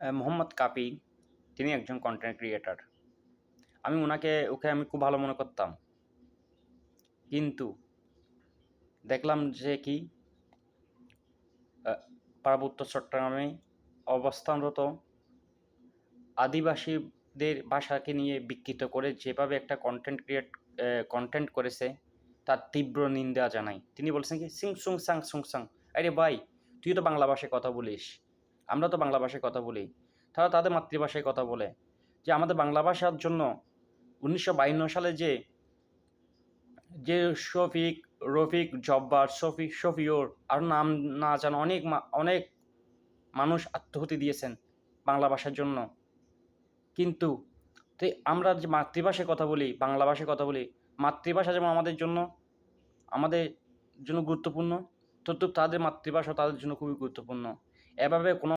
মোহাম্মদ কাপি, তিনি একজন content creator. ওকে আমি খুব ভালো মনে করতাম। কিন্তু দেখলাম যে কি পার্বত্য চট্টগ্রামে অবস্থানরত আদিবাসীদের ভাষাকে নিয়ে বিকৃত করে যেভাবে একটা কন্টেন্ট করেছে, তার তীব্র নিন্দা জানাই। তিনি বলছেন কি সিং সুং সাং সুং সাং। আরে ভাই, তুই তো বাংলা ভাষায় কথা বলিস, আমরা তো বাংলা ভাষায় কথা বলি, তারা তাদের মাতৃভাষায় কথা বলে। যে আমাদের বাংলা ভাষার জন্য 1952 সালে যে যে শফিক, রফিক, জব্বার, শফিউর আর নাম না জানা অনেক মানুষ আত্মহতি দিয়েছেন বাংলা ভাষার জন্য। কিন্তু আমরা যে মাতৃভাষায় কথা বলি, বাংলা ভাষায় কথা বলি, মাতৃভাষা যেমন আমাদের জন্য গুরুত্বপূর্ণ, তদ্রূপ তাদের মাতৃভাষা তাদের জন্য খুবই গুরুত্বপূর্ণ। এভাবে কোনো